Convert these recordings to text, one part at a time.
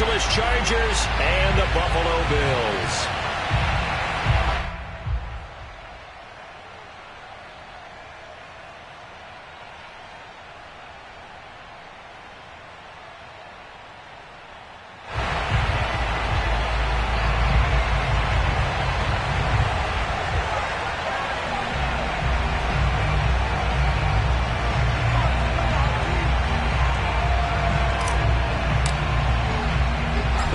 Angeles Chargers and the Buffalo Bills.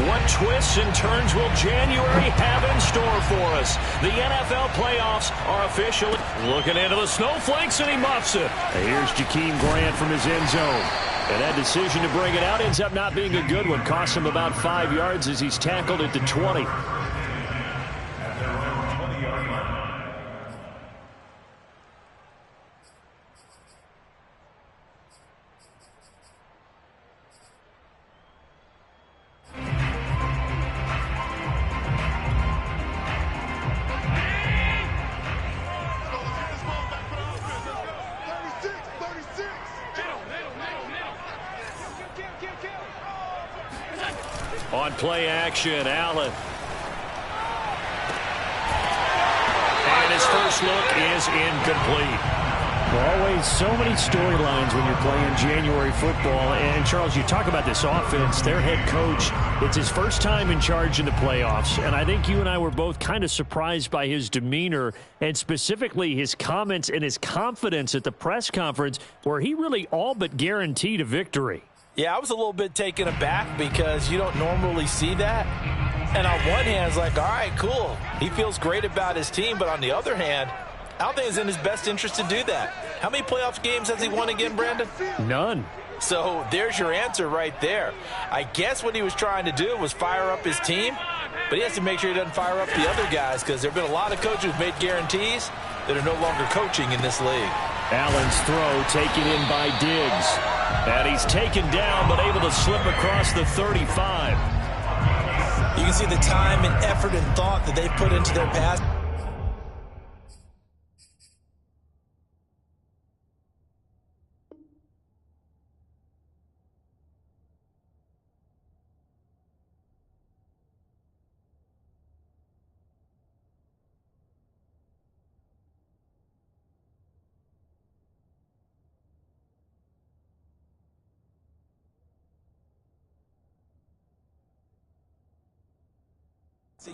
What twists and turns will January have in store for us? The NFL playoffs are officially looking into the snowflakes, and he muffs it. Here's Jakeem Grant from his end zone. And that decision to bring it out ends up not being a good one. Costs him about 5 yards as he's tackled at the 20. On play action, Allen. And his first look is incomplete. Always so many storylines when you're playing January football. And, Charles, you talk about this offense, their head coach, it's his first time in charge in the playoffs. And I think you and I were both kind of surprised by his demeanor and specifically his comments and his confidence at the press conference where he really all but guaranteed a victory. Yeah, I was a little bit taken aback because you don't normally see that. And on one hand, it's like, all right, cool. He feels great about his team. But on the other hand, I don't think it's in his best interest to do that. How many playoff games has he won again, Brandon? None. So there's your answer right there. I guess what he was trying to do was fire up his team, but he has to make sure he doesn't fire up the other guys because there have been a lot of coaches who've made guarantees that are no longer coaching in this league. Allen's throw taken in by Diggs. And he's taken down but able to slip across the 35. You can see the time and effort and thought that they've put into their pass.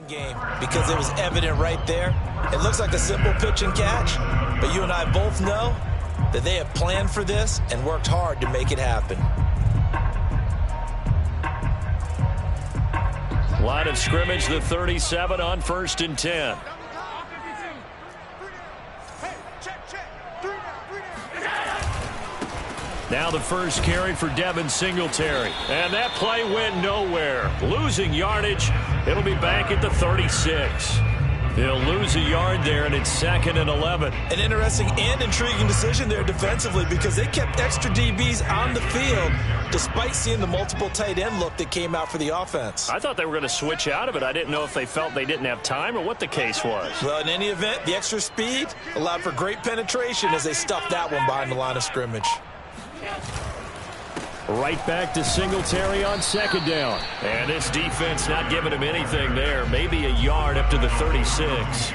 Game because it was evident right there. It looks like a simple pitch and catch, but you and I both know that they have planned for this and worked hard to make it happen. Line of scrimmage, the 37 on 1st and 10. Now the first carry for Devin Singletary. And that play went nowhere. Losing yardage. It'll be back at the 36. He'll lose a yard there, and it's 2nd and 11. An interesting and intriguing decision there defensively because they kept extra DBs on the field despite seeing the multiple tight end look that came out for the offense. I thought they were going to switch out of it. I didn't know if they felt they didn't have time or what the case was. Well, in any event, the extra speed allowed for great penetration as they stuffed that one behind the line of scrimmage. Right back to Singletary on 2nd down. And this defense not giving him anything there. Maybe a yard up to the 36.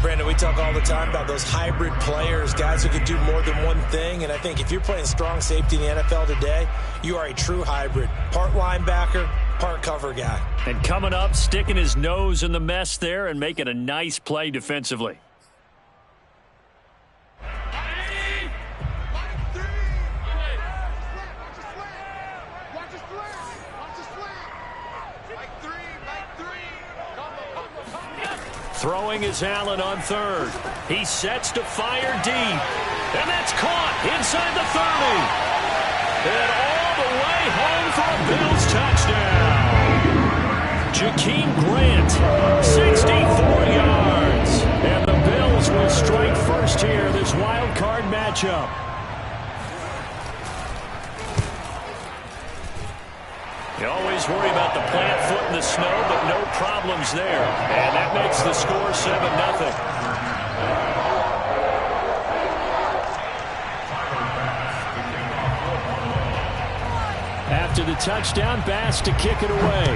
Brandon, we talk all the time about those hybrid players, guys who can do more than one thing. And I think if you're playing strong safety in the NFL today, you are a true hybrid. Part linebacker, part cover guy. And coming up, sticking his nose in the mess there and making a nice play defensively. Throwing is Allen on 3rd. He sets to fire deep. And that's caught inside the 30. And all the way home for a Bills touchdown. Jakeem Grant, 64 yards. And the Bills will strike first here, this wild card matchup. You always worry about the plant foot in the snow, but no problems there. And that makes the score 7-0. After the touchdown, Bass to kick it away.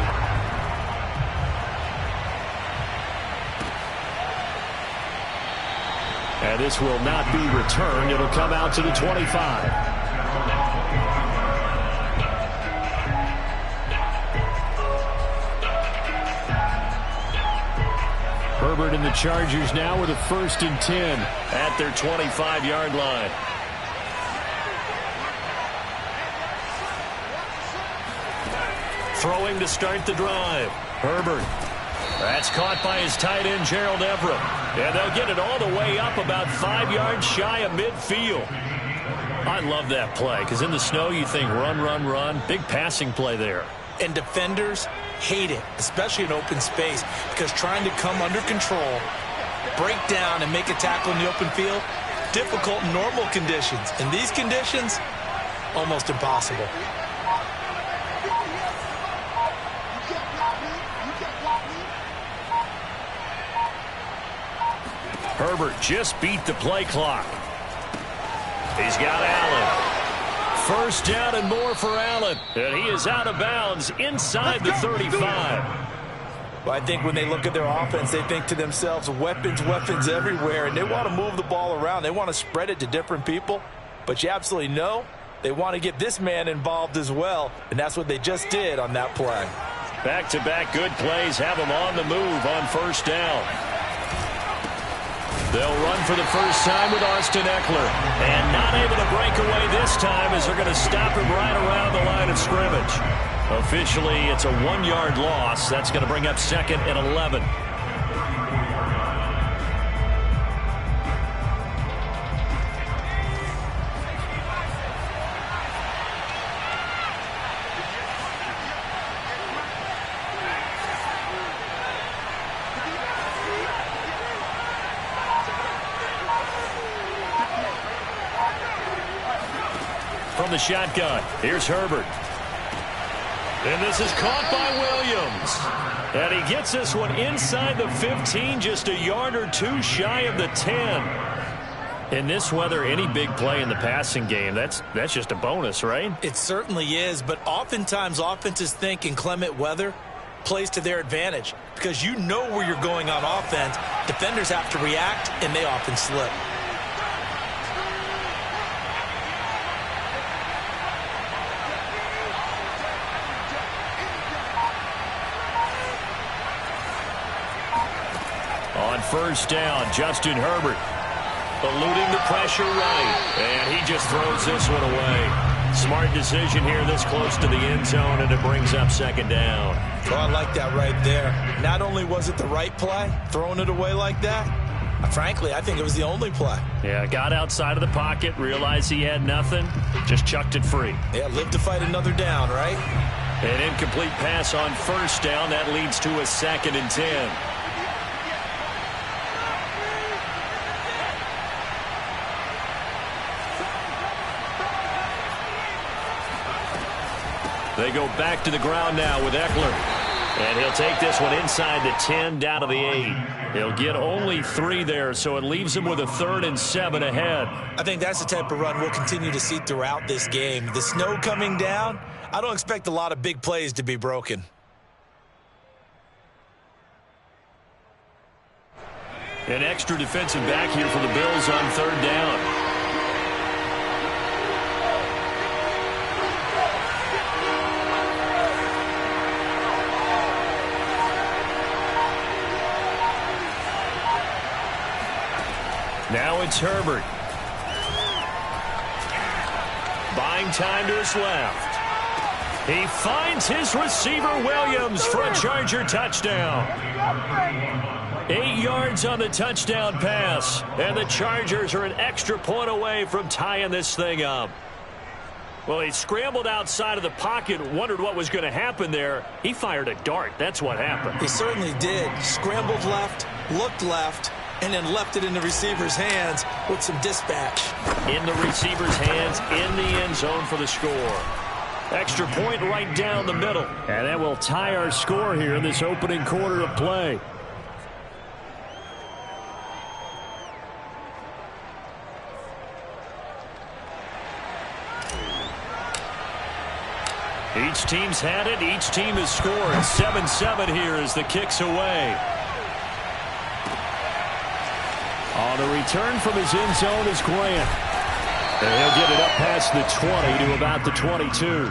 And this will not be returned. It'll come out to the 25. Herbert and the Chargers now with a 1st and 10 at their 25-yard line. Throwing to start the drive. Herbert. That's caught by his tight end, Gerald Everett. And they'll get it all the way up about 5 yards shy of midfield. I love that play because in the snow you think run, run, run. Big passing play there. And defenders hate it, especially in open space, because trying to come under control, break down, and make a tackle in the open field, difficult in normal conditions. In these conditions, almost impossible. Herbert just beat the play clock. He's got Allen. 1st down and more for Allen. And he is out of bounds inside the 35. Well, I think when they look at their offense, they think to themselves, weapons, weapons everywhere, and they want to move the ball around. They want to spread it to different people. But you absolutely know they want to get this man involved as well, and that's what they just did on that play. Back-to-back good plays have him on the move on 1st down. They'll run for the first time with Austin Eckler. And not able to break away this time as they're going to stop him right around the line of scrimmage. Officially, it's a 1-yard loss. That's going to bring up 2nd and 11. From the shotgun, here's Herbert. And this is caught by Williams. And he gets this one inside the 15, just a yard or two shy of the 10. In this weather, any big play in the passing game, that's just a bonus, right? It certainly is, but oftentimes offenses think inclement weather plays to their advantage because you know where you're going on offense. Defenders have to react, and they often slip. On 1st down, Justin Herbert eluding the pressure right, and he just throws this one away. Smart decision here this close to the end zone, and it brings up 2nd down. Oh, I like that right there. Not only was it the right play, throwing it away like that, frankly, I think it was the only play. Yeah, got outside of the pocket, realized he had nothing, just chucked it free. Yeah, live to fight another down, right? An incomplete pass on 1st down. That leads to a 2nd and 10. They go back to the ground now with Eckler. And he'll take this one inside the 10, down to the 8. He'll get only 3 there, so it leaves him with a 3rd and 7 ahead. I think that's the type of run we'll continue to see throughout this game. The snow coming down, I don't expect a lot of big plays to be broken. An extra defensive back here for the Bills on 3rd down. Now it's Herbert. Buying time to his left. He finds his receiver Williams for a Charger touchdown. 8 yards on the touchdown pass. And the Chargers are an extra point away from tying this thing up. Well, he scrambled outside of the pocket, wondered what was going to happen there. He fired a dart. That's what happened. He certainly did. Scrambled left, looked left, and then left it in the receiver's hands with some dispatch. In the receiver's hands, in the end zone for the score. Extra point right down the middle. And that will tie our score here in this opening quarter of play. Each team's had it. Each team has scored. 7-7 here as the kick's away. On the return from his end zone is Grant. And he'll get it up past the 20 to about the 22.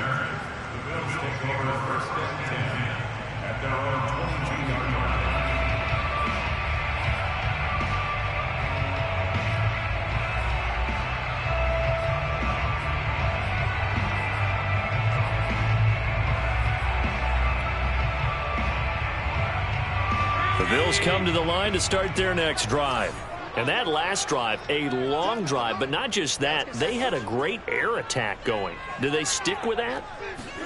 The Bills come to the line to start their next drive. And that last drive, a long drive, but not just that. They had a great air attack going. Do they stick with that?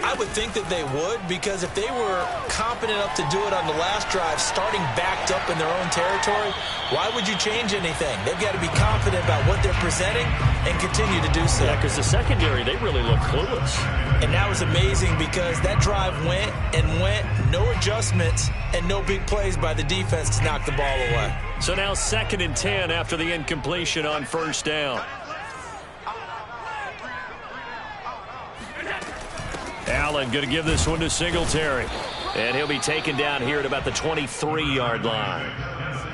I would think that they would, because if they were competent enough to do it on the last drive, starting backed up in their own territory, why would you change anything? They've got to be confident about what they're presenting and continue to do so. Yeah, because the secondary, they really look clueless. And that was amazing because that drive went and went, no adjustments, and no big plays by the defense to knock the ball away. So now 2nd and 10 after the incompletion on first down. Allen going to give this one to Singletary. And he'll be taken down here at about the 23-yard line.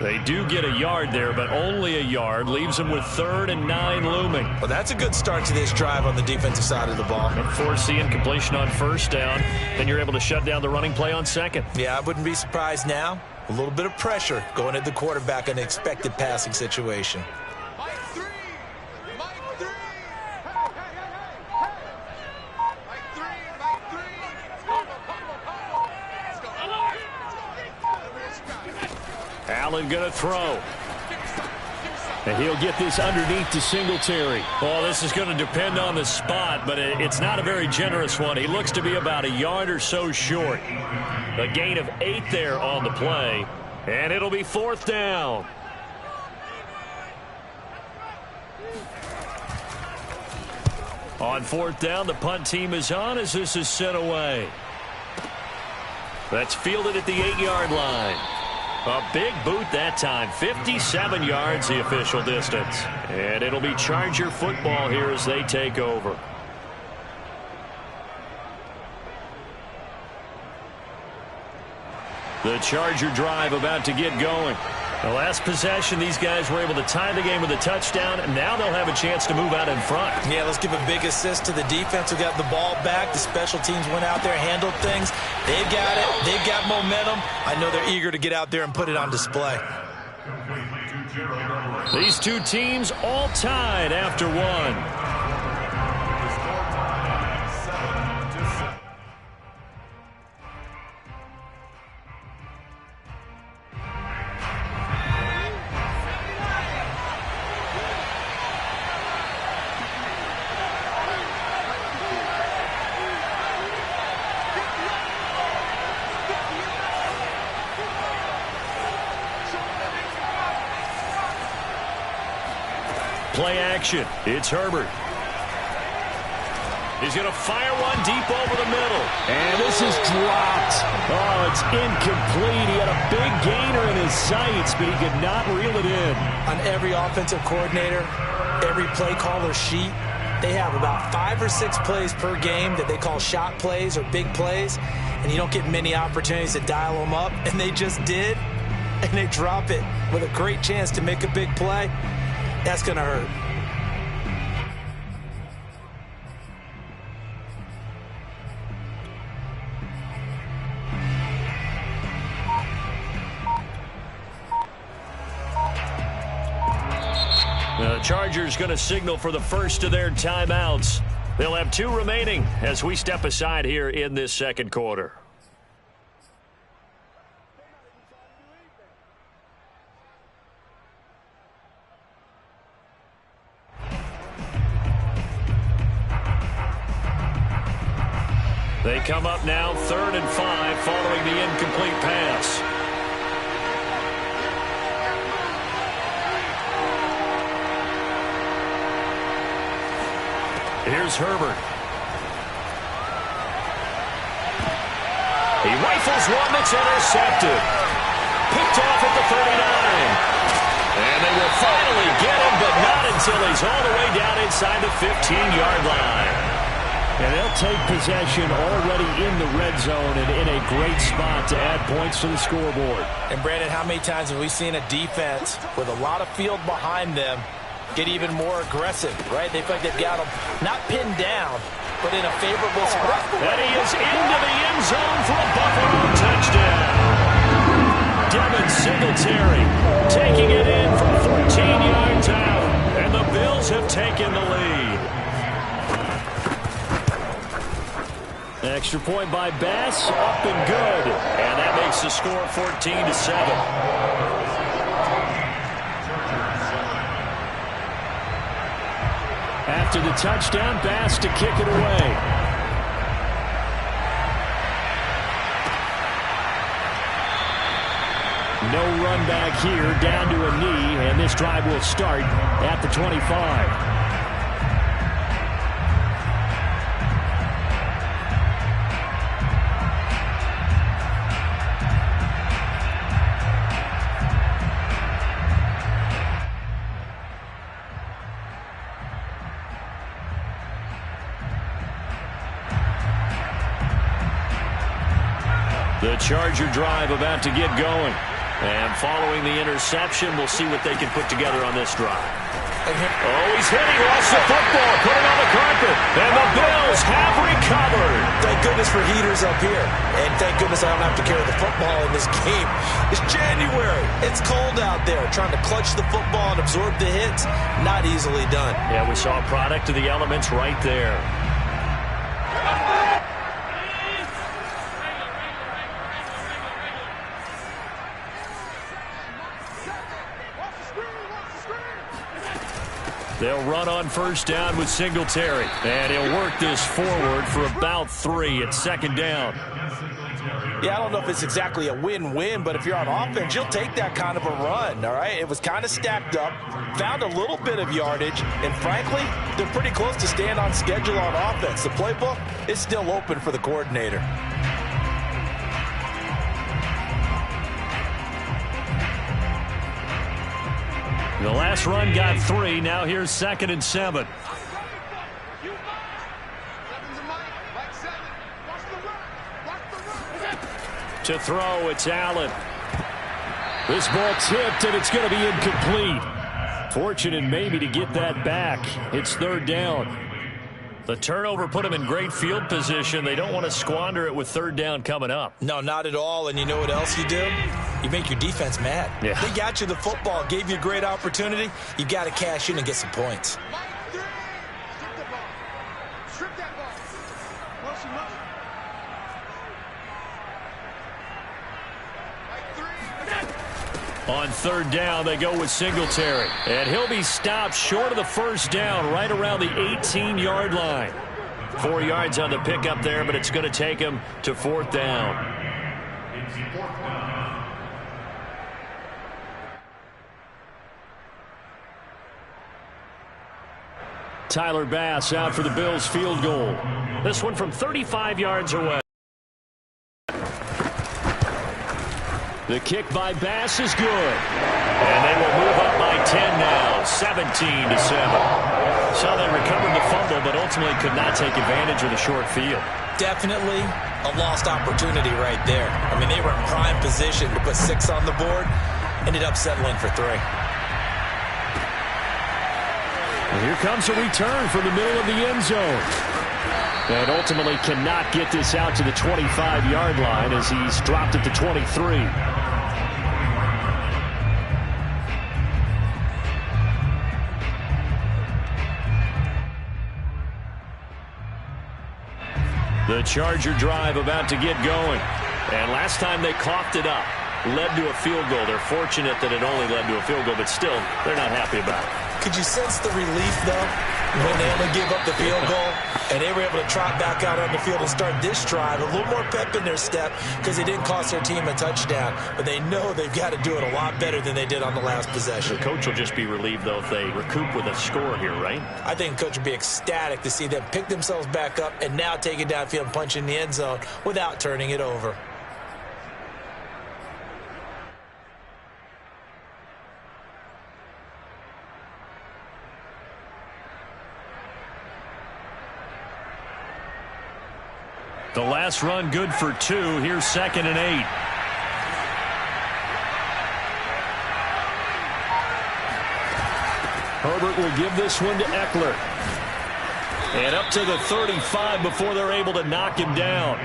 They do get a yard there, but only a yard. Leaves them with 3rd and 9 looming. Well, that's a good start to this drive on the defensive side of the ball. And force the incompletion on first down. Then you're able to shut down the running play on 2nd. Yeah, I wouldn't be surprised now. A little bit of pressure going at the quarterback in an expected passing situation. Allen going to throw. And he'll get this underneath to Singletary. Well, this is going to depend on the spot, but it's not a very generous one. He looks to be about a yard or so short. A gain of 8 there on the play, and it'll be 4th down. On 4th down, the punt team is on as this is sent away. That's fielded at the 8-yard line. A big boot that time. 57 yards the official distance. And it'll be Charger football here as they take over. The Charger drive about to get going. The last possession, these guys were able to tie the game with a touchdown, and now they'll have a chance to move out in front. Yeah, let's give a big assist to the defense who got the ball back. The special teams went out there, handled things. They've got it. They've got momentum. I know they're eager to get out there and put it on display. These two teams all tied after one. Play action. It's Herbert. He's going to fire one deep over the middle. And this is dropped. Oh, it's incomplete. He had a big gainer in his sights, but he could not reel it in. On every offensive coordinator, every play caller sheet, they have about 5 or 6 plays per game that they call shot plays or big plays, and you don't get many opportunities to dial them up, and they just did, and they drop it with a great chance to make a big play. That's going to hurt. The Chargers going to signal for the first of their timeouts. They'll have 2 remaining as we step aside here in this second quarter. They come up now 3rd and 5 following the incomplete pass. Here's Herbert. He rifles one that's intercepted. Picked off at the 39. And they will finally get him, but not until he's all the way down inside the 15-yard line. And they'll take possession already in the red zone and in a great spot to add points to the scoreboard. And, Brandon, how many times have we seen a defense with a lot of field behind them get even more aggressive, right? They feel like they've got them not pinned down, but in a favorable spot. And he is into the end zone for a Buffalo touchdown. Devin Singletary taking it in from 14 yards out. And the Bills have taken the lead. Extra point by Bass, up and good. And that makes the score 14-7. After the touchdown, Bass to kick it away. No run back here, down to a knee, and this drive will start at the 25. The Charger drive about to get going. And following the interception, we'll see what they can put together on this drive. Oh, he's hit. He lost the football. Put it on the carpet. And the Bills have recovered. Thank goodness for heaters up here. And thank goodness I don't have to carry the football in this game. It's January. It's cold out there. Trying to clutch the football and absorb the hits, not easily done. Yeah, we saw a product of the elements right there. They'll run on first down with Singletary. And he'll work this forward for about 3 at second down. Yeah, I don't know if it's exactly a win-win, but if you're on offense, you'll take that kind of a run, all right? It was kind of stacked up, found a little bit of yardage, and frankly, they're pretty close to staying on schedule on offense. The playbook is still open for the coordinator. The last run got 3. Now here's 2nd and 7. To throw, it's Allen. This ball tipped, and it's going to be incomplete. Fortunate maybe to get that back. It's 3rd down. The turnover put them in great field position. They don't want to squander it with 3rd down coming up. No, not at all. And you know what else you do? You make your defense mad. Yeah. They got you the football, gave you a great opportunity. You got to cash in and get some points. On 3rd down, they go with Singletary. And he'll be stopped short of the 1st down, right around the 18-yard line. 4 yards on the pickup there, but it's going to take him to 4th down. Tyler Bass out for the Bills field goal. This one from 35 yards away. The kick by Bass is good. And they will move up by 10 now, 17-7. So they recovered the fumble, but ultimately could not take advantage of the short field. Definitely a lost opportunity right there. I mean, they were in prime position to put 6 on the board. Ended up settling for 3. And here comes a return from the middle of the end zone. And ultimately cannot get this out to the 25-yard line as he's dropped it to 23. The Charger drive about to get going. And last time they coughed it up, led to a field goal. They're fortunate that it only led to a field goal, but still, they're not happy about it. Could you sense the relief, though, when they only gave up the field goal and they were able to trot back out on the field and start this drive? A little more pep in their step because they didn't cost their team a touchdown, but they know they've got to do it a lot better than they did on the last possession. The coach will just be relieved, though, if they recoup with a score here, right? I think the coach would be ecstatic to see them pick themselves back up and now take it downfield and punch in the end zone without turning it over. last run good for 2. Here's 2nd and 8. Herbert will give this one to Eckler. And up to the 35 before they're able to knock him down.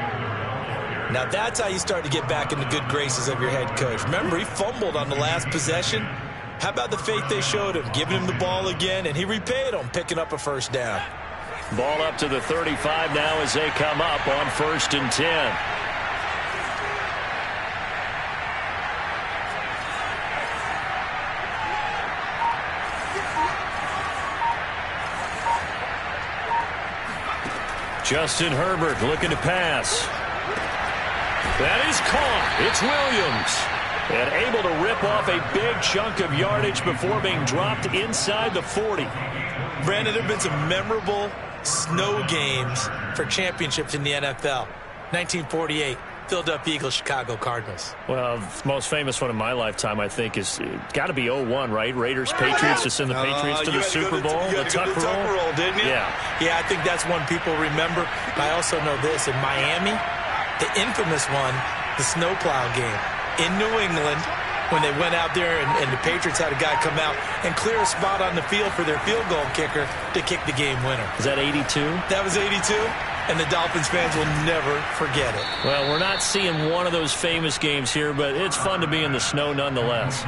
Now that's how you start to get back in the good graces of your head coach. Remember, he fumbled on the last possession. How about the faith they showed him, giving him the ball again, and he repaid them, picking up a first down. Ball up to the 35 now as they come up on 1st and 10. Justin Herbert looking to pass. That is caught. It's Williams. And able to rip off a big chunk of yardage before being dropped inside the 40. Brandon, there have been some memorable snow games for championships in the NFL. 1948, Philadelphia Eagles, Chicago Cardinals. Well, the most famous one in my lifetime, I think, is got to be 01, right? Raiders, Patriots to send the Patriots to the Super Bowl. The Tuck roll, didn't you? Yeah. Yeah, I think that's one people remember. I also know this. In Miami, the infamous one, the snowplow game. In New England, when they went out there and the Patriots had a guy come out and clear a spot on the field for their field goal kicker to kick the game winner. Is that 82? That was 82, and the Dolphins fans will never forget it. Well, we're not seeing one of those famous games here, but it's fun to be in the snow nonetheless.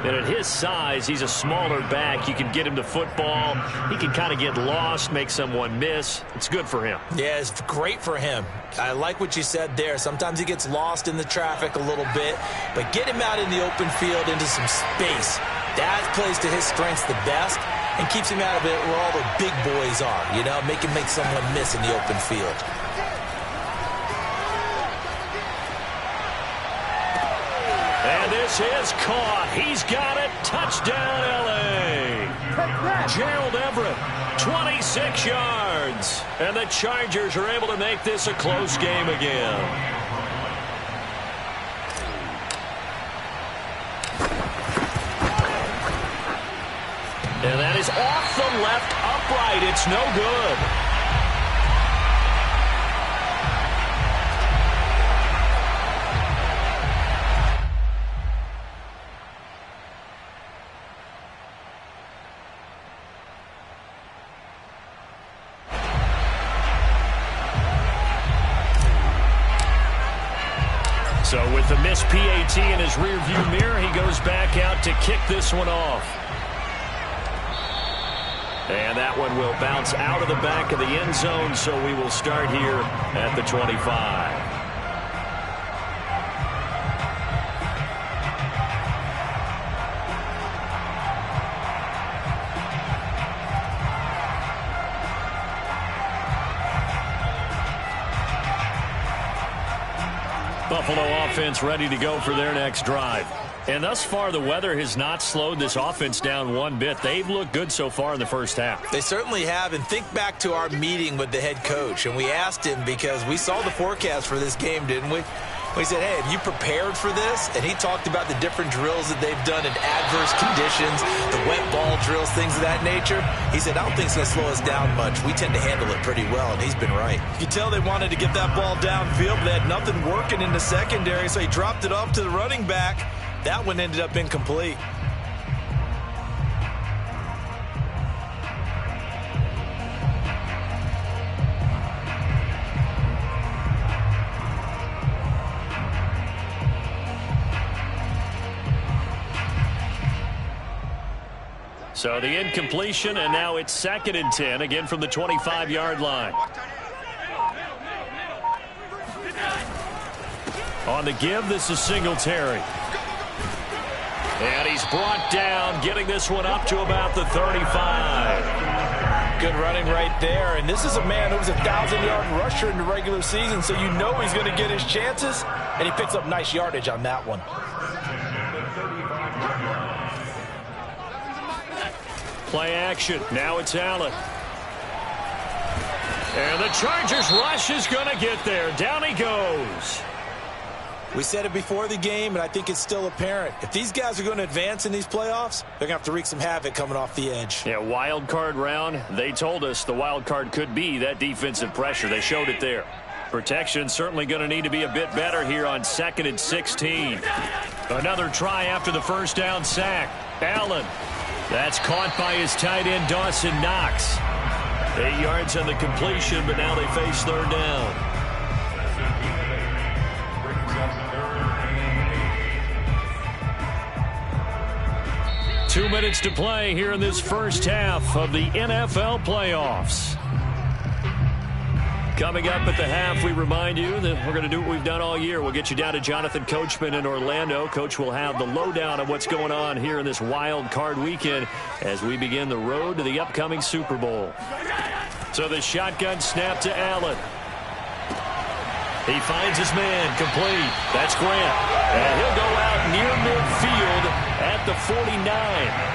And at his size, he's a smaller back. You can get him to football. He can kind of get lost, make someone miss. It's good for him. Yeah, it's great for him. I like what you said there. Sometimes he gets lost in the traffic a little bit, but get him out in the open field into some space. That plays to his strengths the best and keeps him out of it where all the big boys are, you know, make someone miss in the open field. And this is caught. He's got it. Touchdown, L.A. Gerald Everett, 26 yards. And the Chargers are able to make this a close game again. And that is off the left upright. It's no good. So with the missed PAT in his rearview mirror, he goes back out to kick this one off. And that one will bounce out of the back of the end zone, so we will start here at the 25. Buffalo offense ready to go for their next drive. And thus far, the weather has not slowed this offense down one bit. They've looked good so far in the first half. They certainly have. And think back to our meeting with the head coach. And we asked him, because we saw the forecast for this game, didn't we? We said, hey, have you prepared for this? And he talked about the different drills that they've done in adverse conditions, the wet ball drills, things of that nature. He said, I don't think it's going to slow us down much. We tend to handle it pretty well, and he's been right. You can tell they wanted to get that ball downfield, but they had nothing working in the secondary, so he dropped it off to the running back. That one ended up incomplete. So the incompletion, and now it's 2nd and 10, again from the 25-yard line. On the give, this is Singletary. And he's brought down, getting this one up to about the 35. Good running right there. And this is a man who was a 1,000-yard rusher in the regular season, so you know he's going to get his chances. And he picks up nice yardage on that one. Play action. Now it's Allen. And the Chargers rush is going to get there. Down he goes. We said it before the game, and I think it's still apparent. If these guys are going to advance in these playoffs, they're going to have to wreak some havoc coming off the edge. Yeah, wild card round. They told us the wild card could be that defensive pressure. They showed it there. Protection certainly going to need to be a bit better here on 2nd and 16. Another try after the first down sack. Allen. That's caught by his tight end, Dawson Knox. 8 yards on the completion, but now they face third down. Two minutes to play here in this first half of the NFL playoffs. Coming up at the half, we remind you that we're going to do what we've done all year. We'll get you down to Jonathan Coachman in Orlando. Coach will have the lowdown of what's going on here in this wild card weekend as we begin the road to the upcoming Super Bowl. So the shotgun snap to Allen. He finds his man complete. That's Grant. And he'll go out near midfield at the 49.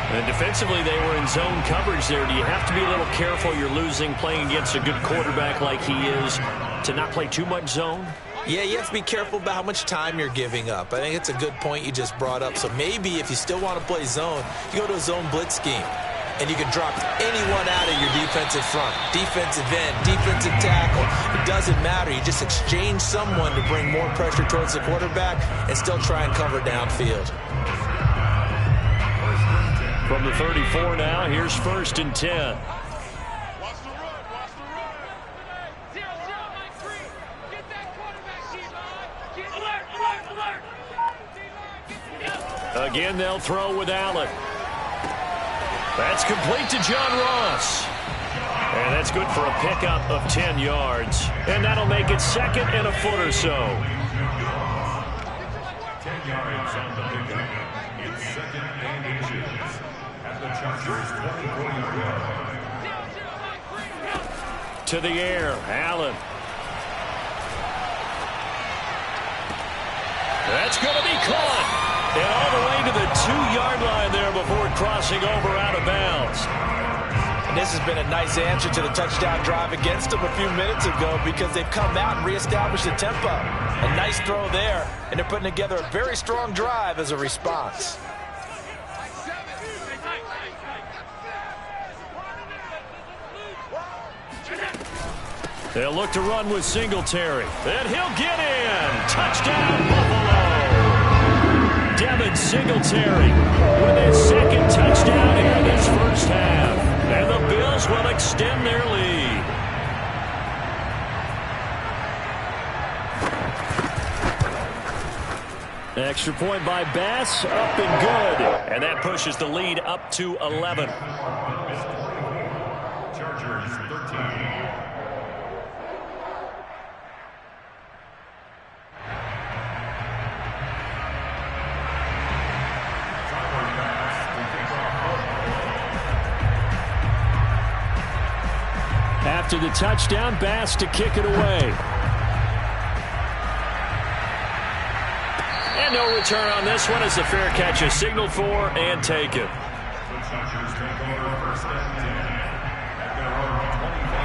And defensively, they were in zone coverage there. Do you have to be a little careful? You're losing, playing against a good quarterback like he is, to not play too much zone? Yeah, you have to be careful about how much time you're giving up. I think it's a good point you just brought up. So maybe if you still want to play zone, you go to a zone blitz scheme. And you can drop anyone out of your defensive front. Defensive end, defensive tackle. It doesn't matter. You just exchange someone to bring more pressure towards the quarterback and still try and cover downfield. From the 34 now, here's 1st and 10. Again, they'll throw with Allen. That's complete to John Ross. And that's good for a pickup of 10 yards. And that'll make it 2nd and a foot or so. 10 yards on the pickup. It's 2nd and inches. At the Chargers' 24-yard line. To the air, Allen. That's going to be caught. And all the way to the 2-yard line there before crossing over out of bounds. And this has been a nice answer to the touchdown drive against them a few minutes ago because they've come out and reestablished the tempo. A nice throw there, and they're putting together a very strong drive as a response. They'll look to run with Singletary. And he'll get in. Touchdown, Buffalo. Devin Singletary with his 2nd touchdown here in this first half. And the Bills will extend their lead. Extra point by Bass, up and good. And that pushes the lead up to 11. Chargers 13. After the touchdown, Bass to kick it away. And no return on this one as the fair catch is signaled for and taken. The Chargers take over 1st and 10 at their own 25.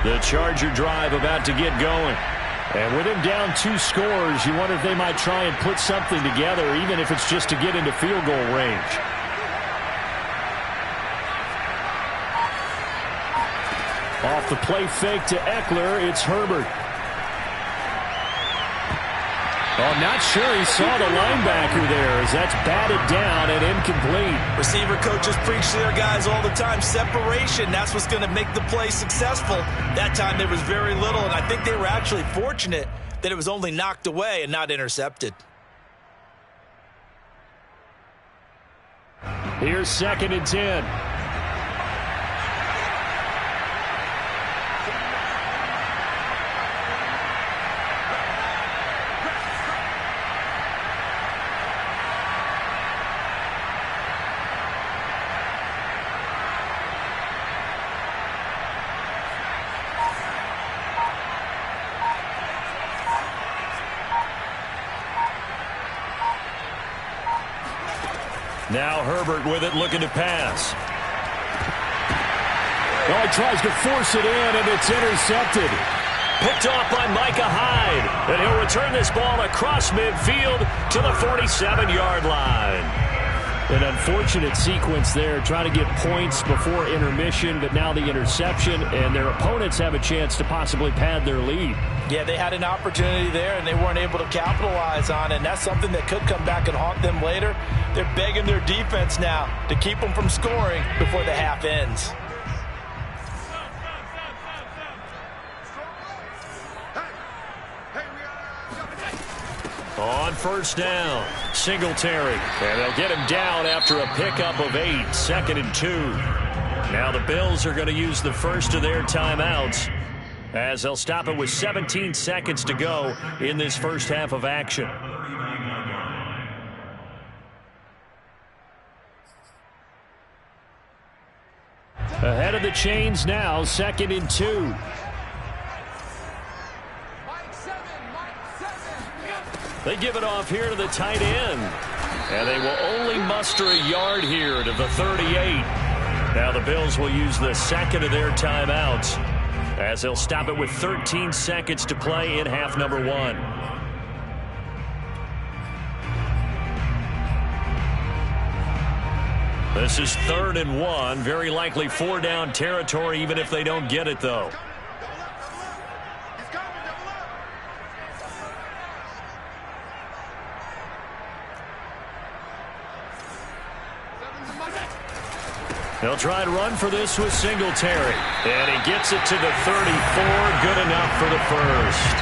The Charger drive about to get going. And with him down 2 scores, you wonder if they might try and put something together, even if it's just to get into field goal range. Off the play fake to Eckler, it's Herbert. Oh, not sure he saw the linebacker there as that's batted down and incomplete. Receiver coaches preach to their guys all the time. Separation, that's what's going to make the play successful. That time there was very little, and I think they were actually fortunate that it was only knocked away and not intercepted. Here's 2nd and 10. Now Herbert with it, looking to pass. Oh, he tries to force it in, and it's intercepted. Picked off by Micah Hyde. And he'll return this ball across midfield to the 47-yard line. An unfortunate sequence there, trying to get points before intermission, but now the interception, and their opponents have a chance to possibly pad their lead. Yeah, they had an opportunity there, and they weren't able to capitalize on it, and that's something that could come back and haunt them later. They're begging their defense now to keep them from scoring before the half ends. On first down, Singletary. And they'll get him down after a pickup of 8, 2nd and 2. Now the Bills are going to use the first of their timeouts as they'll stop it with 17 seconds to go in this first half of action. Ahead of the chains now, 2nd and 2. They give it off here to the tight end. And they will only muster a yard here to the 38. Now the Bills will use the second of their timeouts as they'll stop it with 13 seconds to play in half number 1. This is 3rd and 1. Very likely 4-down territory even if they don't get it, though. They'll try to run for this with Singletary. And he gets it to the 34. Good enough for the first.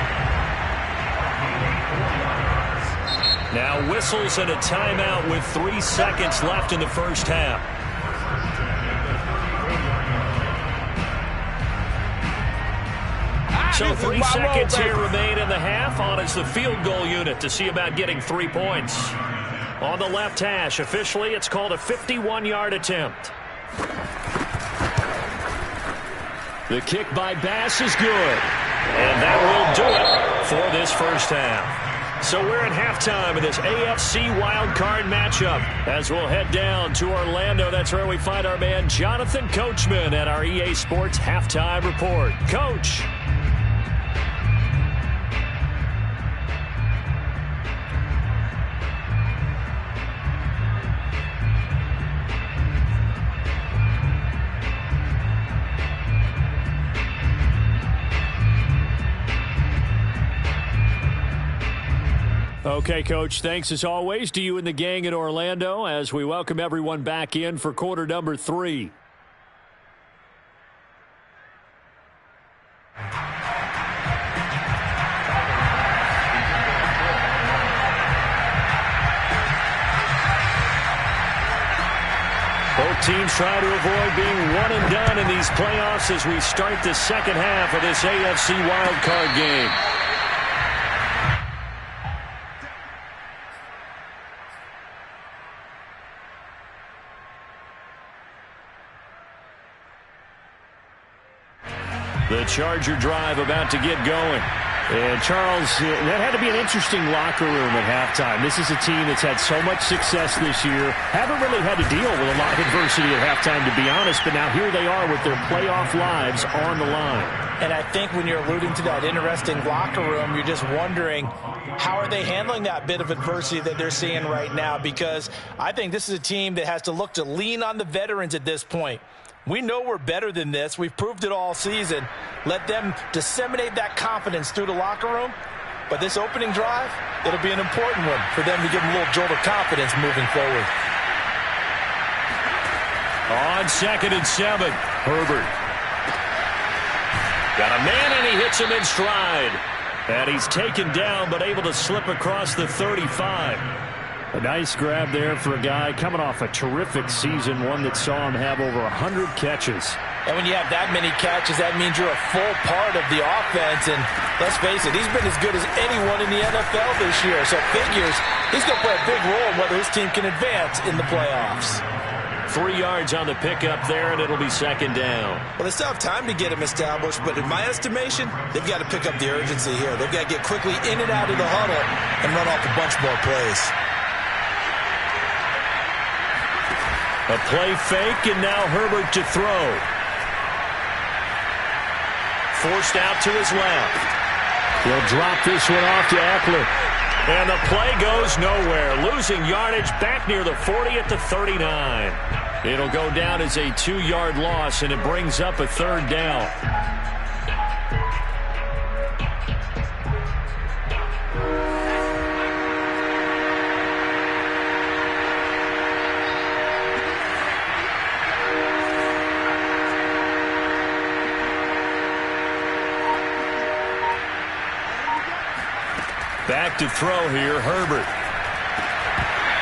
Now whistles and a timeout with 3 seconds left in the first half. So 3 seconds here remain in the half. On is the field goal unit to see about getting 3 points. On the left hash, officially it's called a 51-yard attempt. The kick by Bass is good. And that will do it for this first half. So we're at halftime of this AFC wildcard matchup as we'll head down to Orlando. That's where we find our man Jonathan Coachman at our EA Sports Halftime Report. Coach. Okay, Coach, thanks as always to you and the gang in Orlando as we welcome everyone back in for quarter number 3. Both teams try to avoid being one and done in these playoffs as we start the second half of this AFC wildcard game. The Charger drive about to get going. And, Charles, that had to be an interesting locker room at halftime. This is a team that's had so much success this year. Haven't really had to deal with a lot of adversity at halftime, to be honest. But now here they are with their playoff lives on the line. And I think when you're alluding to that interesting locker room, you're just wondering, how are they handling that bit of adversity that they're seeing right now? Because I think this is a team that has to look to lean on the veterans at this point. We know we're better than this. We've proved it all season. Let them disseminate that confidence through the locker room. But this opening drive, it'll be an important one for them to give them a little jolt of confidence moving forward. On 2nd and 7, Herbert. Got a man and he hits him in stride. And he's taken down but able to slip across the 35. A nice grab there for a guy coming off a terrific season, one that saw him have over 100 catches. And when you have that many catches, that means you're a full part of the offense. And let's face it, he's been as good as anyone in the NFL this year. So figures he's going to play a big role in whether his team can advance in the playoffs. 3 yards on the pickup there, and it'll be 2nd down. Well, they still have time to get him established, but in my estimation, they've got to pick up the urgency here. They've got to get quickly in and out of the huddle and run off a bunch more plays. A play fake, and now Herbert to throw. forced out to his left. He'll drop this one off to Eckler. And the play goes nowhere. Losing yardage back near the 40 at the 39. It'll go down as a 2-yard loss, and it brings up a 3rd down. Back to throw here, Herbert.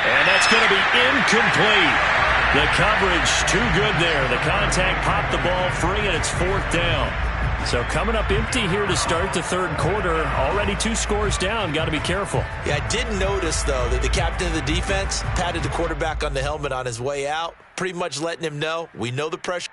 And that's going to be incomplete. The coverage too good there. The contact popped the ball free, and it's 4th down. So coming up empty here to start the 3rd quarter. Already 2 scores down. Got to be careful. Yeah, I did notice, though, that the captain of the defense patted the quarterback on the helmet on his way out, pretty much letting him know, we know the pressure.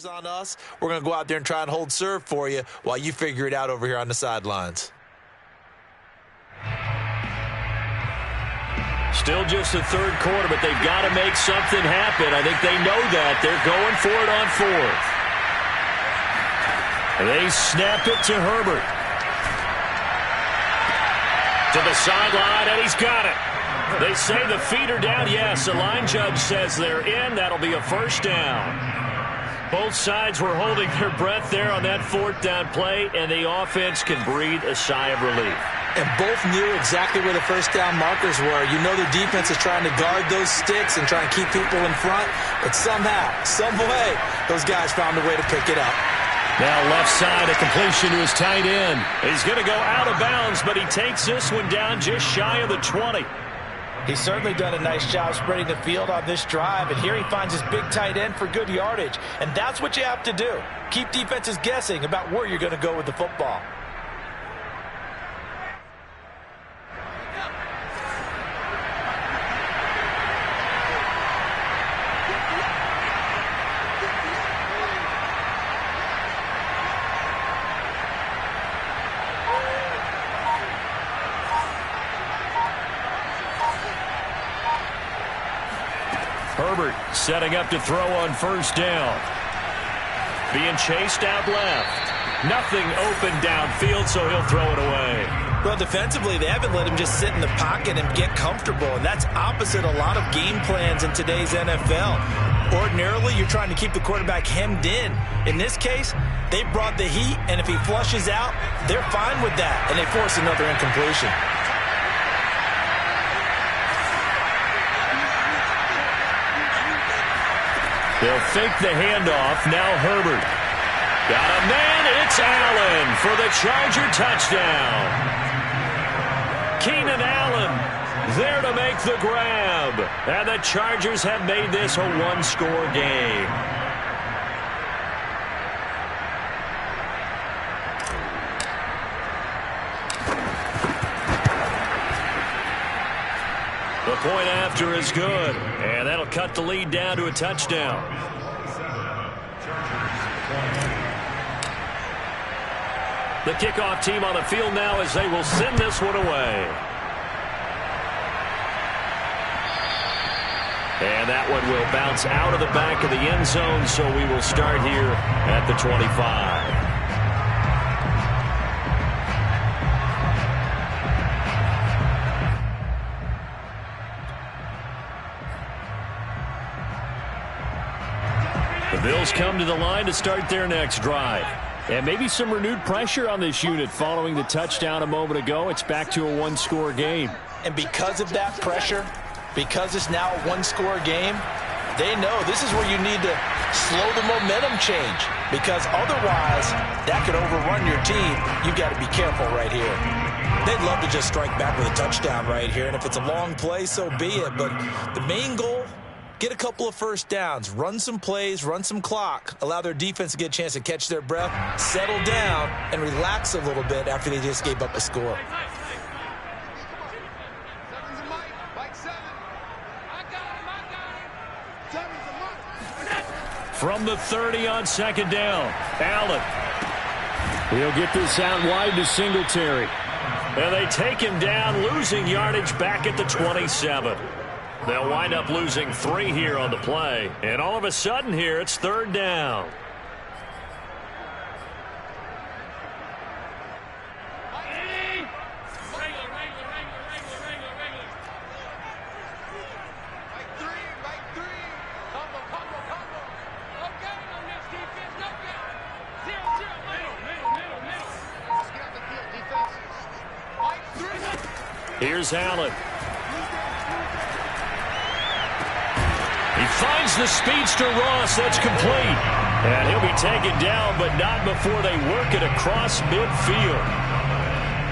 On us, we're going to go out there and try and hold serve for you while you figure it out over here on the sidelines. Still just the 3rd quarter, but they've got to make something happen. I think they know that. They're going for it on 4th. They snap it to Herbert. To the sideline, and he's got it. They say the feet are down. Yes, the line judge says they're in. That'll be a 1st down. Both sides were holding their breath there on that 4th down play, and the offense can breathe a sigh of relief. And both knew exactly where the 1st down markers were. You know the defense is trying to guard those sticks and try and keep people in front, but somehow, some way, those guys found a way to pick it up. Now left side, a completion to his tight end. He's going to go out of bounds, but he takes this one down just shy of the 20. He's certainly done a nice job spreading the field on this drive, and here he finds his big tight end for good yardage. And that's what you have to do. Keep defenses guessing about where you're going to go with the football. Herbert setting up to throw on 1st down. Being chased out left. Nothing open downfield, so he'll throw it away. Well, defensively, they haven't let him just sit in the pocket and get comfortable, and that's opposite a lot of game plans in today's NFL. Ordinarily, you're trying to keep the quarterback hemmed in. In this case, they brought the heat, and if he flushes out, they're fine with that, and they force another incompletion. They'll fake the handoff. Now Herbert. Got a man. It's Allen for the Charger touchdown. Keenan Allen there to make the grab. And the Chargers have made this a 1-score game. The point after is good, and that'll cut the lead down to a touchdown. The kickoff team on the field now as they will send this one away. And that one will bounce out of the back of the end zone, so we will start here at the 25. The Bills come to the line to start their next drive. And maybe some renewed pressure on this unit following the touchdown a moment ago. It's back to a one-score game. And because of that pressure, because it's now a one-score game, they know this is where you need to slow the momentum change, because otherwise that could overrun your team. You've got to be careful right here. They'd love to just strike back with a touchdown right here, and if it's a long play, so be it. But the main goal, get a couple of first downs, run some plays, run some clock, allow their defense to get a chance to catch their breath, settle down, and relax a little bit after they just gave up a score. From the 30 on second down, Allen. He'll get this out wide to Singletary. And they take him down, losing yardage back at the 27. They'll wind up losing 3 here on the play. And all of a sudden here, it's third down. Here's Allen. He finds the speedster Ross. That's complete. And he'll be taken down, but not before they work it across midfield.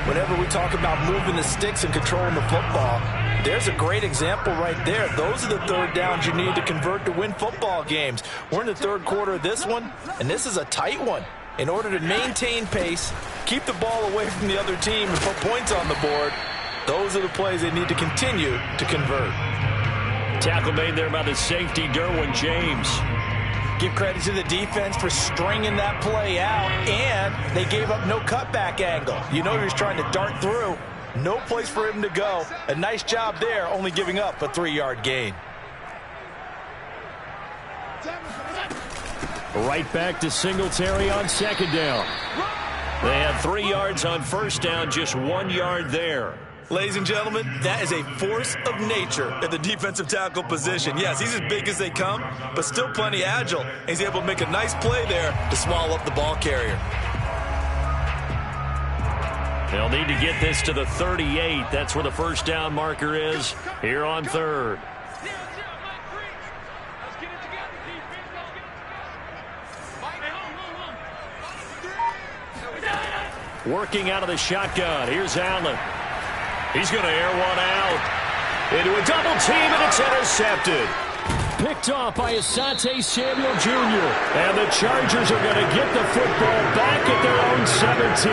Whenever we talk about moving the sticks and controlling the football, there's a great example right there. Those are the third downs you need to convert to win football games. We're in the third quarter of this one, and this is a tight one. In order to maintain pace, keep the ball away from the other team, and put points on the board, those are the plays they need to continue to convert. Tackle made there by the safety, Derwin James. Give credit to the defense for stringing that play out, and they gave up no cutback angle. You know he was trying to dart through. No place for him to go. A nice job there, only giving up a 3-yard gain. Right back to Singletary on second down. They had 3 yards on first down, just 1 yard there. Ladies and gentlemen, that is a force of nature at the defensive tackle position. Yes, he's as big as they come, but still plenty agile. And he's able to make a nice play there to swallow up the ball carrier. They'll need to get this to the 38. That's where the first down marker is here on third. Working out of the shotgun. Here's Allen. He's going to air one out into a double team, and it's intercepted. Picked off by Asante Samuel Jr. And the Chargers are going to get the football back at their own 17.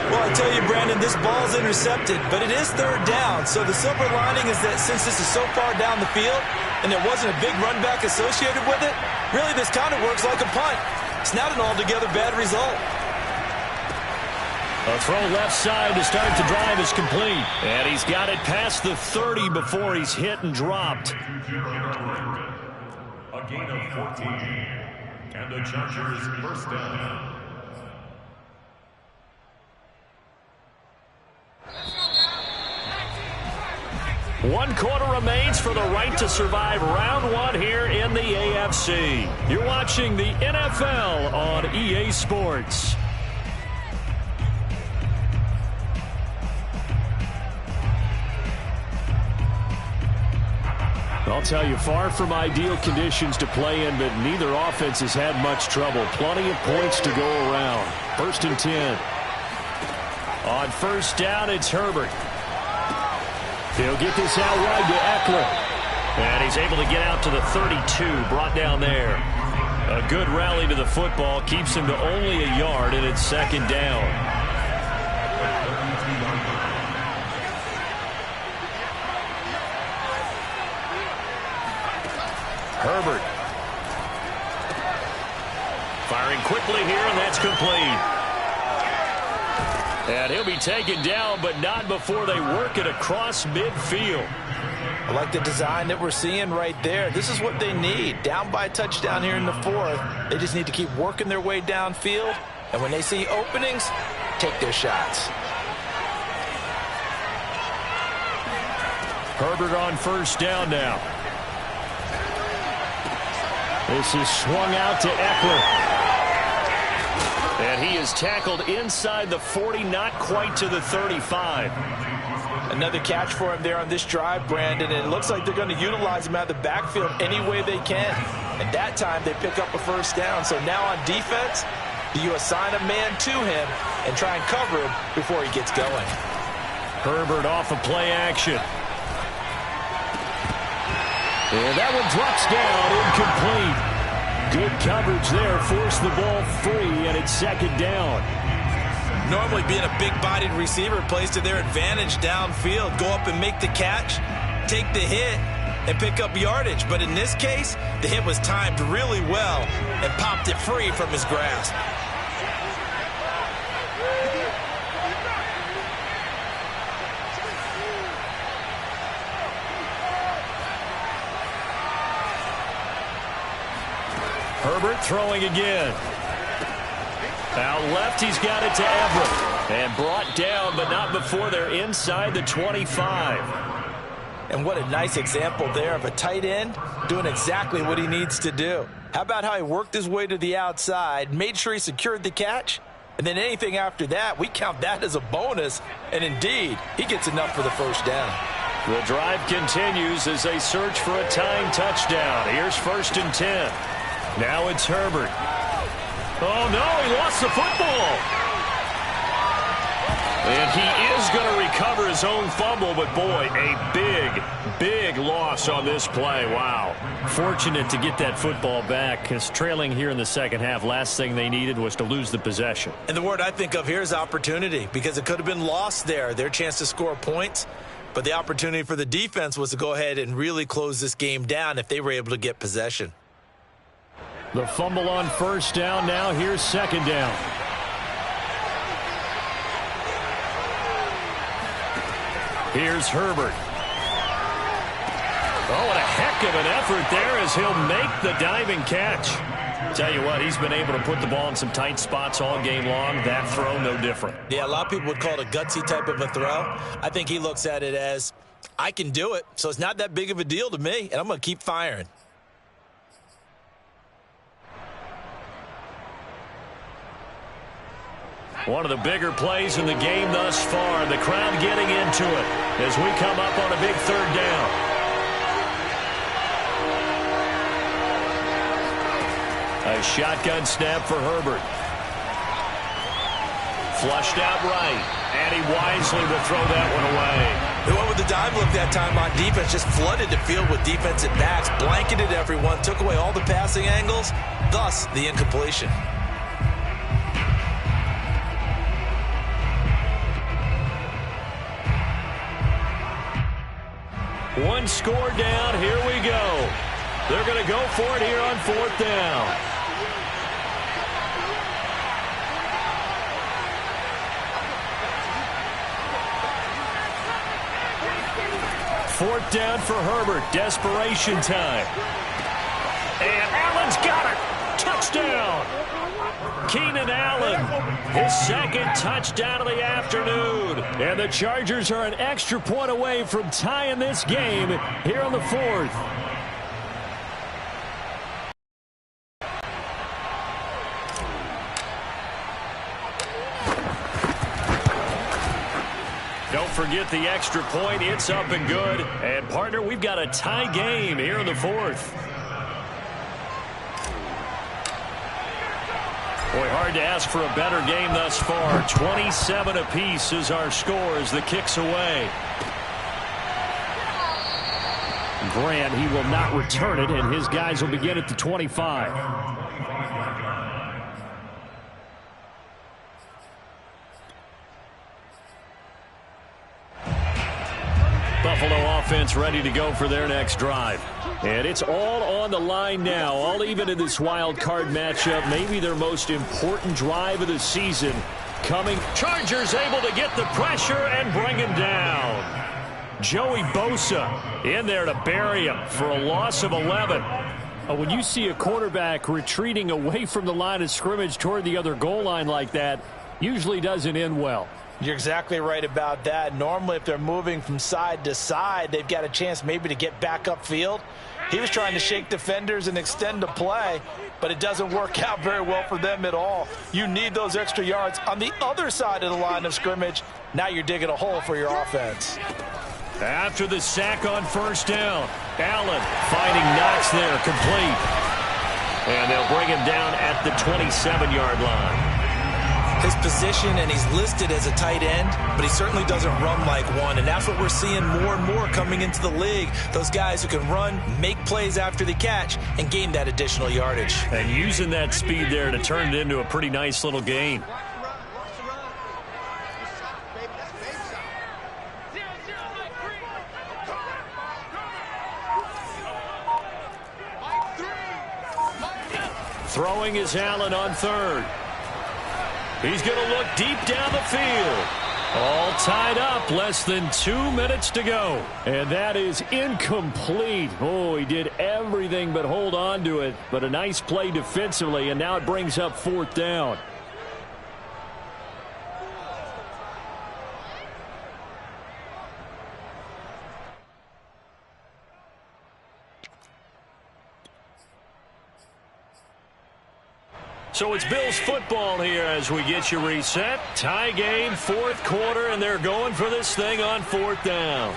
Well, I tell you, Brandon, this ball's intercepted, but it is third down. So the silver lining is that since this is so far down the field and there wasn't a big run back associated with it, really this kind of works like a punt. It's not an altogether bad result. A throw left side to start the drive is complete. And he's got it past the 30 before he's hit and dropped. A gain of 14. And the Chargers first down. One quarter remains for the right to survive round 1 here in the AFC. You're watching the NFL on EA Sports. I'll tell you, far from ideal conditions to play in, but neither offense has had much trouble. Plenty of points to go around. 1st and 10. On first down, it's Herbert. He'll get this out wide to Eckler. And he's able to get out to the 32, brought down there. A good rally to the football, keeps him to only a yard, and it's second down. Herbert. Firing quickly here, and that's complete. And he'll be taken down, but not before they work it across midfield. I like the design that we're seeing right there. This is what they need. Down by a touchdown here in the fourth. They just need to keep working their way downfield. And when they see openings, take their shots. Herbert on first down now. This is swung out to Eckler. And he is tackled inside the 40, not quite to the 35. Another catch for him there on this drive, Brandon, and it looks like they're going to utilize him out of the backfield any way they can. And that time they pick up a first down. So now on defense, do you assign a man to him and try and cover him before he gets going? Herbert off of play action. And that one drops down, incomplete. Good coverage there, forced the ball free, and it's second down. Normally being a big-bodied receiver plays to their advantage downfield. Go up and make the catch, take the hit, and pick up yardage. But in this case, the hit was timed really well and popped it free from his grasp. Herbert throwing again. Out left, he's got it to Everett. And brought down, but not before they're inside the 25. And what a nice example there of a tight end doing exactly what he needs to do. How about how he worked his way to the outside, made sure he secured the catch, and then anything after that, we count that as a bonus. And indeed, he gets enough for the first down. The drive continues as they search for a tying touchdown. Here's 1st and 10. Now it's Herbert. Oh, no, he lost the football. And he is going to recover his own fumble, but boy, a big, big loss on this play. Wow. Fortunate to get that football back, because trailing here in the second half, last thing they needed was to lose the possession. And the word I think of here is opportunity, because it could have been lost there, their chance to score points. But the opportunity for the defense was to go ahead and really close this game down if they were able to get possession. The fumble on first down. Now here's second down. Here's Herbert. Oh, what a heck of an effort there as he'll make the diving catch. Tell you what, he's been able to put the ball in some tight spots all game long. That throw, no different. Yeah, a lot of people would call it a gutsy type of a throw. I think he looks at it as, I can do it, so it's not that big of a deal to me, and I'm going to keep firing. One of the bigger plays in the game thus far. The crowd getting into it as we come up on a big third down. A shotgun snap for Herbert. Flushed out right, and he wisely will throw that one away. He went with the dive look that time on defense, just flooded the field with defensive backs, blanketed everyone, took away all the passing angles, thus the incompletion. One score down. Here we go. They're going to go for it here on fourth down. Fourth down for Herbert. Desperation time. And Allen's got it. Touchdown. Keenan Allen, his second touchdown of the afternoon. And the Chargers are an extra point away from tying this game here on the fourth. Don't forget the extra point. It's up and good. And, partner, we've got a tie game here in the fourth. Boy, hard to ask for a better game thus far. 27 apiece is our score as the kick's away. Grant, he will not return it, and his guys will begin at the 25. Buffalo offense ready to go for their next drive. And it's all on the line now, all even in this wild card matchup. Maybe their most important drive of the season coming. Chargers able to get the pressure and bring him down. Joey Bosa in there to bury him for a loss of 11. When you see a quarterback retreating away from the line of scrimmage toward the other goal line like that, usually doesn't end well. You're exactly right about that. Normally, if they're moving from side to side, they've got a chance maybe to get back upfield. He was trying to shake defenders and extend the play, but it doesn't work out very well for them at all. You need those extra yards on the other side of the line of scrimmage. Now you're digging a hole for your offense. After the sack on first down, Allen finding Knox there, complete. And they'll bring him down at the 27-yard line. His position, and he's listed as a tight end, but he certainly doesn't run like one, and that's what we're seeing more and more coming into the league. Those guys who can run, make plays after the catch, and gain that additional yardage. And using that speed there to turn it into a pretty nice little gain. Throwing is Allen on third. He's going to look deep down the field. All tied up, less than 2 minutes to go. And that is incomplete. Oh, he did everything but hold on to it. But a nice play defensively, and now it brings up fourth down. So it's Bills football here as we get you reset. Tie game, fourth quarter, and they're going for this thing on fourth down.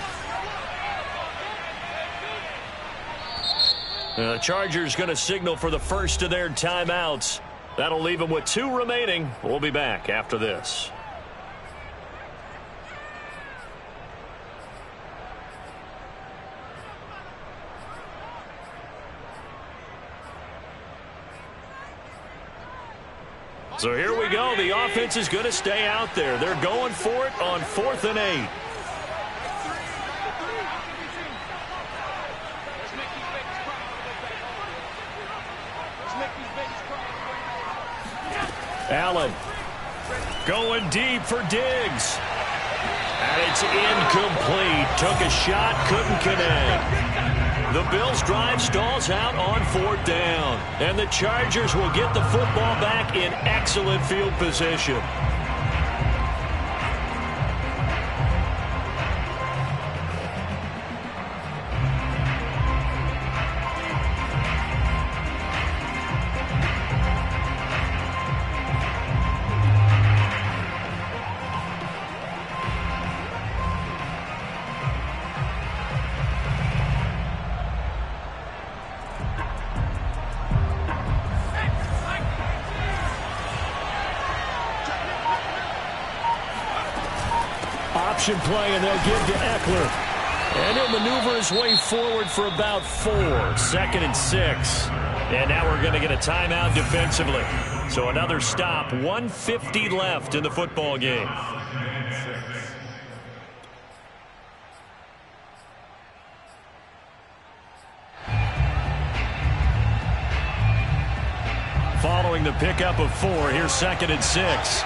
The Chargers going to signal for the first of their timeouts. That'll leave them with 2 remaining. We'll be back after this. So here we go. The offense is going to stay out there. They're going for it on 4th and 8. Allen going deep for Diggs. And it's incomplete. Took a shot, couldn't connect. The Bills' drive stalls out on 4th down. And the Chargers will get the football back in excellent field position. Play, and they'll give to Eckler. And he'll maneuver his way forward for about 4. 2nd and 6. And now we're going to get a timeout defensively. So another stop. 1:50 left in the football game. Following the pickup of 4, here's 2nd and 6.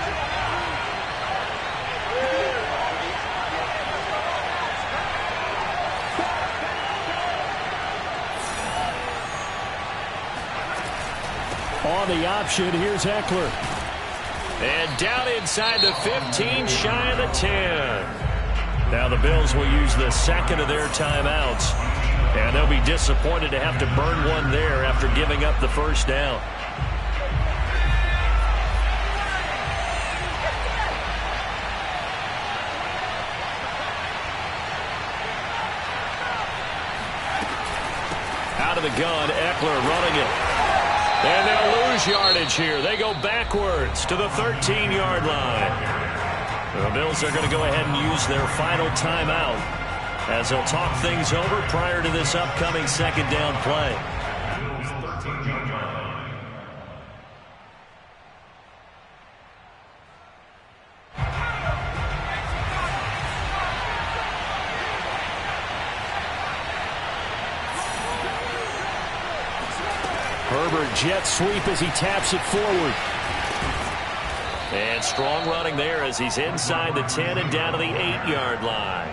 On the option, here's Eckler. And down inside the 15, shy of the 10. Now the Bills will use the second of their timeouts. And they'll be disappointed to have to burn one there after giving up the first down. Out of the gun, Eckler running it. And they'll lose yardage here. They go backwards to the 13-yard line. The Bills are going to go ahead and use their final timeout as they'll talk things over prior to this upcoming second down play. Herbert jet sweep as he taps it forward. And strong running there as he's inside the 10 and down to the 8-yard line.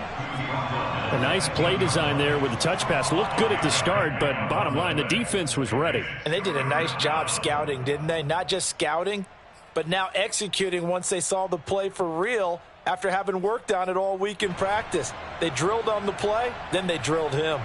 A nice play design there with the touch pass. Looked good at the start, but bottom line, the defense was ready. And they did a nice job scouting, didn't they? Not just scouting, but now executing once they saw the play for real after having worked on it all week in practice. They drilled on the play, then they drilled him.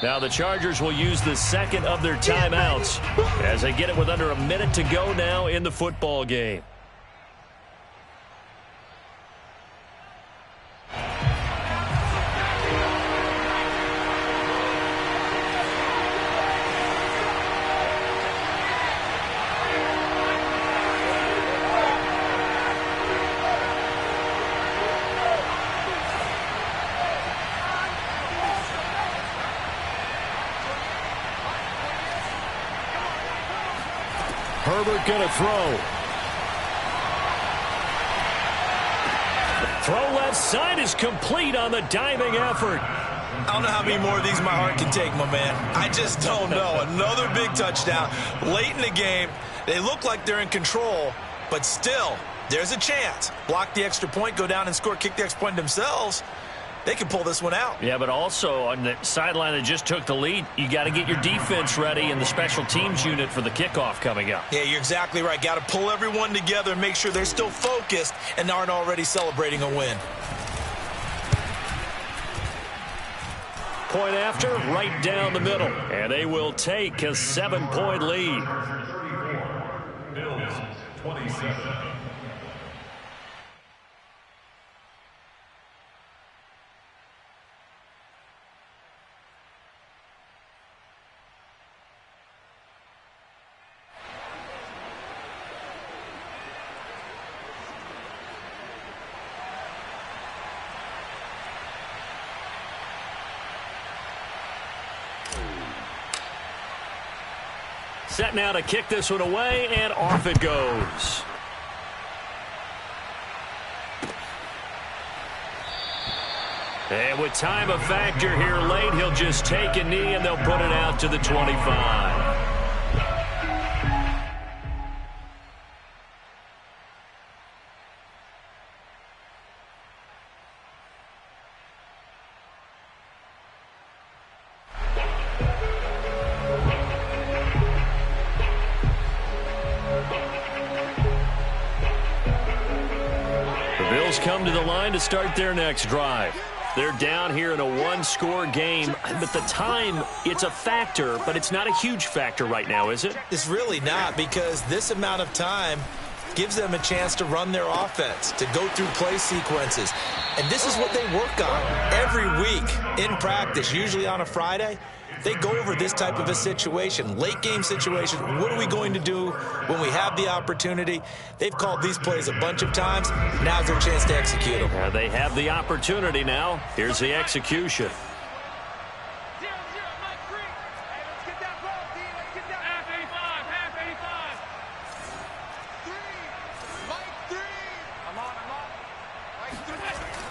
Now the Chargers will use the second of their timeouts as they get it with under a minute to go now in the football game. Herbert going to throw. Throw left side is complete on the diving effort. I don't know how many more of these my heart can take, my man. I just don't know. Another big touchdown late in the game. They look like they're in control, but still, there's a chance. Block the extra point, go down and score, kick the extra point themselves. They can pull this one out. Yeah, but also on the sideline that just took the lead, you got to get your defense ready and the special teams unit for the kickoff coming up. Yeah, you're exactly right. Got to pull everyone together and make sure they're still focused and aren't already celebrating a win. Point after, right down the middle. And they will take a 7-point lead. 34, Bills 27. Set now to kick this one away, and off it goes. And with time a factor here late, he'll just take a knee, and they'll put it out to the 25. Come to the line to start their next drive. They're down here in a one-score game, but the time, it's a factor, but it's not a huge factor right now, is it? It's really not, because this amount of time gives them a chance to run their offense, to go through play sequences. And this is what they work on every week in practice, usually on a Friday. They go over this type of a situation, late game situation. What are we going to do when we have the opportunity? They've called these plays a bunch of times. Now's their chance to execute them. They have the opportunity now. Here's the execution.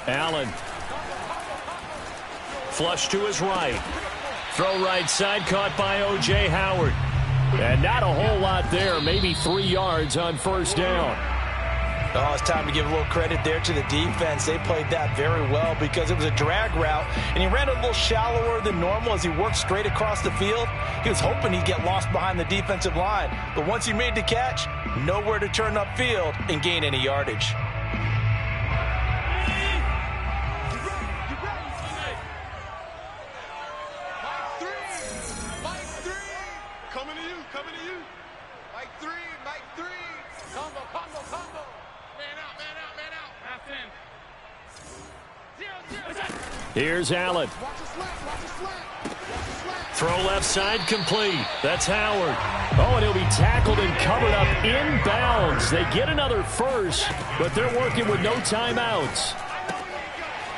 Allen. Flush to his right. Throw right side, caught by O.J. Howard. And not a whole lot there, maybe 3 yards on first down. Oh, it's time to give a little credit there to the defense. They played that very well because it was a drag route, and he ran a little shallower than normal as he worked straight across the field. He was hoping he'd get lost behind the defensive line, but once he made the catch, nowhere to turn upfield and gain any yardage. Here's Allen. Throw left side complete. That's Howard. Oh, and he'll be tackled and covered up inbounds. They get another first, but they're working with no timeouts.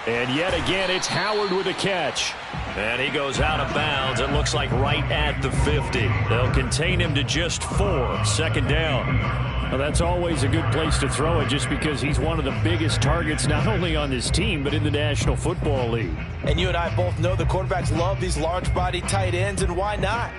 And yet again, it's Howard with a catch. And he goes out of bounds. It looks like right at the 50. They'll contain him to just 4. Second down. Well, that's always a good place to throw it just because he's one of the biggest targets not only on this team but in the National Football League. And you and I both know the quarterbacks love these large-body tight ends, and why not?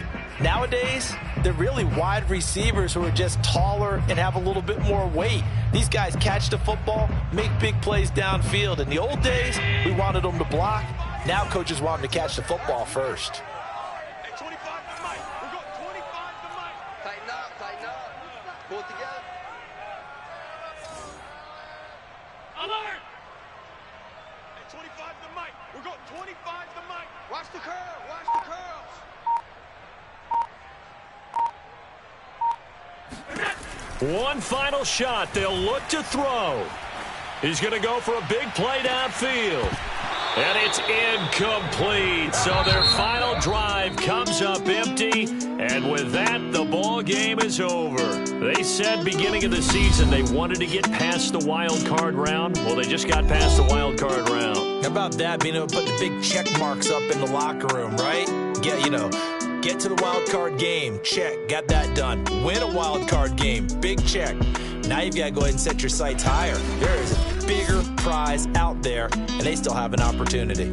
Nowadays, they're really wide receivers who are just taller and have a little bit more weight. These guys catch the football, make big plays downfield. In the old days, we wanted them to block. Now coaches want them to catch the football first. Hey, 25 to Mike. We've got 25 to Mike. Tighten up, tighten up. Pull it together. Alert! Hey, 25 to Mike. We've got 25 to Mike. Watch the curl, watch the curls. One final shot. They'll look to throw. He's going to go for a big play downfield. And it's incomplete. So their final drive comes up empty. And with that, the ball game is over. They said beginning of the season they wanted to get past the wild card round. Well, they just got past the wild card round. How about that? Being able to put the big check marks up in the locker room, right? Get to the wild card game. Check. Got that done. Win a wild card game. Big check. Now you've got to go ahead and set your sights higher. There is a bigger prize out there, and they still have an opportunity.